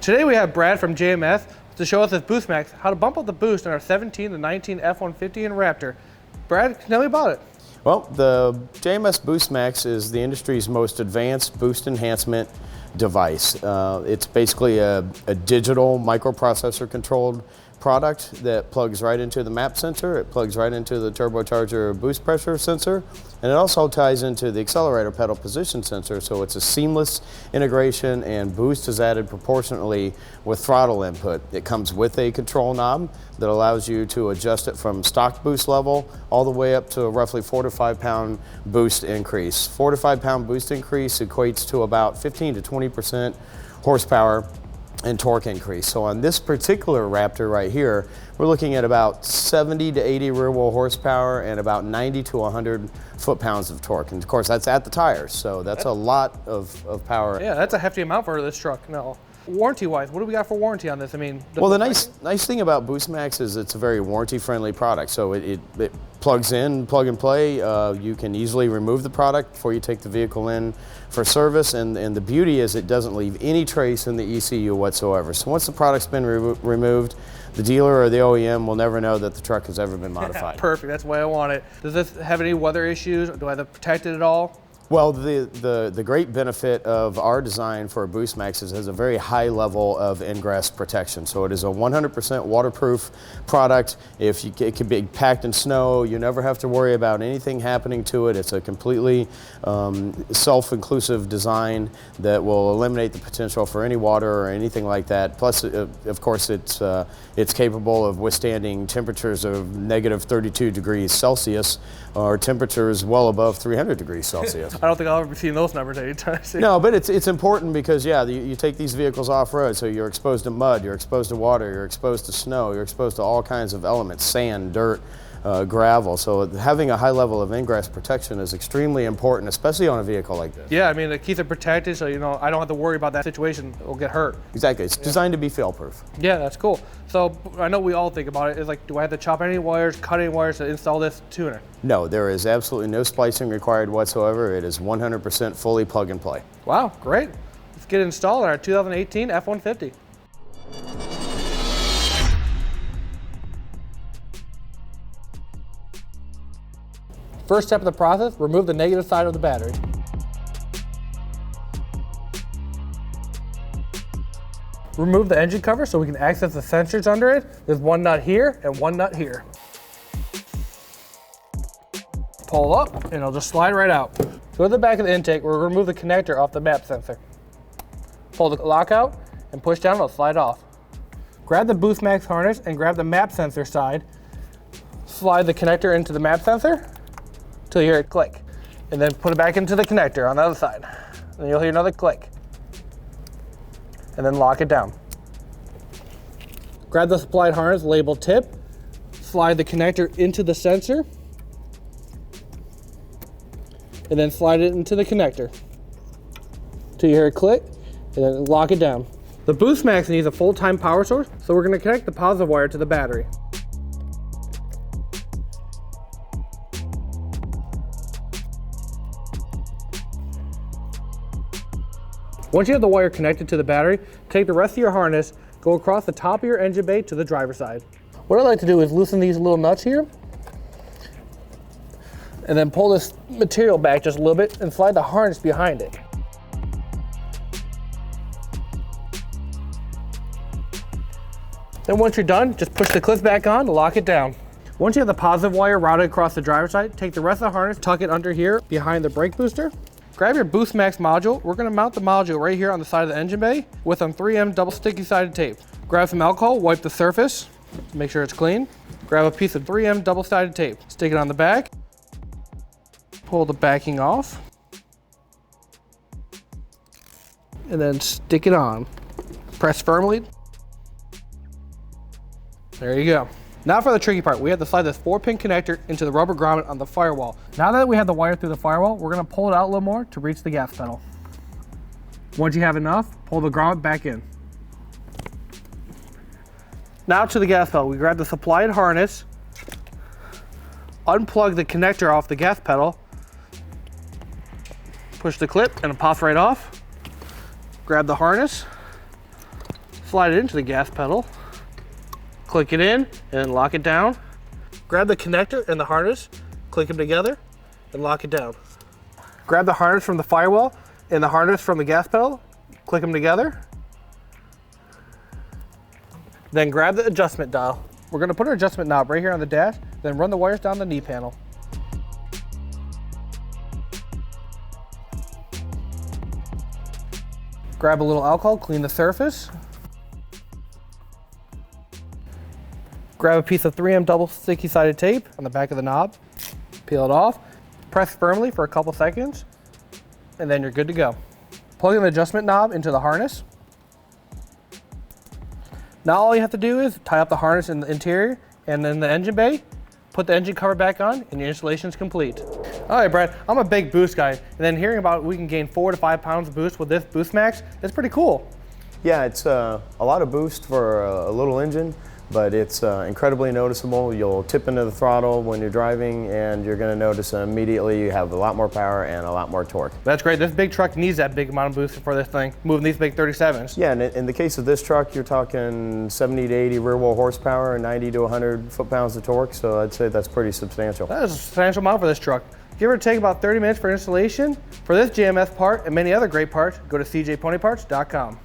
Today we have Brad from JMS to show us his BoostMAX, how to bump up the boost in our 17 to 19 F-150 and Raptor. Brad, tell me about it. Well, the JMS BoostMAX is the industry's most advanced boost enhancement device. It's basically a digital microprocessor controlled product that plugs right into the map sensor, it plugs right into the turbocharger boost pressure sensor, and it also ties into the accelerator pedal position sensor, so it's a seamless integration, and boost is added proportionately with throttle input. It comes with a control knob that allows you to adjust it from stock boost level all the way up to a roughly 4 to 5 pound boost increase. 4 to 5 pound boost increase equates to about 15 to 20% horsepower and torque increase. So on this particular Raptor right here, we're looking at about 70 to 80 rear wheel horsepower and about 90 to 100 foot-pounds of torque. And of course, that's at the tires, so that's a lot of power. Yeah, that's a hefty amount for this truck. No. Warranty-wise, what do we got for warranty on this? I mean, well, the nice thing about BoostMAX is it's a very warranty-friendly product. So it plugs in, plug and play. You can easily remove the product before you take the vehicle in for service, and the beauty is it doesn't leave any trace in the ECU whatsoever. So once the product's been removed, the dealer or the OEM will never know that the truck has ever been modified. Perfect, that's the way I want it. Does this have any weather issues? Do I have to protect it at all? Well, the great benefit of our design for a BoostMAX is it has a very high level of ingress protection. So it is a 100% waterproof product. It can be packed in snow, you never have to worry about anything happening to it. It's a completely self-inclusive design that will eliminate the potential for any water or anything like that. Plus, of course, it's capable of withstanding temperatures of negative 32 degrees Celsius or temperatures well above 300 degrees Celsius. I don't think I'll ever seen those numbers anytime soon. No, but it's important because, yeah, you take these vehicles off-road, so you're exposed to mud, you're exposed to water, you're exposed to snow, you're exposed to all kinds of elements, sand, dirt, gravel. So having a high level of ingress protection is extremely important, especially on a vehicle like this. Yeah, I mean, it keeps it protected, so I don't have to worry about that situation. It'll get hurt. Exactly. It's designed to be fail-proof. Yeah, that's cool. So I know we all think about it. It's like, do I have to chop any wires, cut any wires to install this tuner? No, there is absolutely no splicing required whatsoever. It is 100% fully plug and play. Wow, great. Let's get it installed on our 2018 F-150. First step of the process, remove the negative side of the battery. Remove the engine cover so we can access the sensors under it. There's one nut here and one nut here. Pull up and it'll just slide right out. Go to the back of the intake, we'll remove the connector off the map sensor. Pull the lock out and push down, it'll slide off. Grab the BoostMAX harness and grab the map sensor side. Slide the connector into the map sensor until you hear it click. And then put it back into the connector on the other side. Then you'll hear another click. And then lock it down. Grab the supplied harness labeled tip, slide the connector into the sensor, and then slide it into the connector until you hear it click, and then lock it down. The BoostMAX needs a full-time power source, so we're going to connect the positive wire to the battery. Once you have the wire connected to the battery, take the rest of your harness, go across the top of your engine bay to the driver's side. What I like to do is loosen these little nuts here, and then pull this material back just a little bit and slide the harness behind it. Then once you're done, just push the clips back on to lock it down. Once you have the positive wire routed across the driver's side, take the rest of the harness, tuck it under here behind the brake booster. Grab your BoostMAX module. We're going to mount the module right here on the side of the engine bay with some 3M double sticky sided tape. Grab some alcohol, wipe the surface, make sure it's clean. Grab a piece of 3M double sided tape, stick it on the back, pull the backing off, and then stick it on. Press firmly. There you go. Now for the tricky part, we have to slide this 4-pin connector into the rubber grommet on the firewall. Now that we have the wire through the firewall, we're going to pull it out a little more to reach the gas pedal. Once you have enough, pull the grommet back in. Now to the gas pedal, we grab the supplied harness, unplug the connector off the gas pedal, push the clip and it pops right off. Grab the harness, Slide it into the gas pedal, click it in, and then lock it down. Grab the connector and the harness, click them together, and lock it down. Grab the harness from the firewall and the harness from the gas pedal, click them together. Then grab the adjustment dial. We're going to put our adjustment knob right here on the dash, then run the wires down the knee panel. Grab a little alcohol, clean the surface. Grab a piece of 3M double sticky sided tape on the back of the knob, peel it off, press firmly for a couple seconds, and then you're good to go. Plug in the adjustment knob into the harness. Now all you have to do is tie up the harness in the interior and then the engine bay, put the engine cover back on, and your installation is complete. All right, Brad, I'm a big boost guy, and then hearing about we can gain 4 to 5 pounds of boost with this BoostMAX, it's pretty cool. Yeah, it's a lot of boost for a little engine, but it's incredibly noticeable. You'll tip into the throttle when you're driving, and you're going to notice immediately you have a lot more power and a lot more torque. That's great. This big truck needs that big amount of boost for this thing, moving these big 37s. Yeah, and in the case of this truck, you're talking 70 to 80 rear wheel horsepower and 90 to 100 foot-pounds of torque, so I'd say that's pretty substantial. That is a substantial amount for this truck. Give or take about 30 minutes for installation. For this JMS part and many other great parts, go to cjponyparts.com.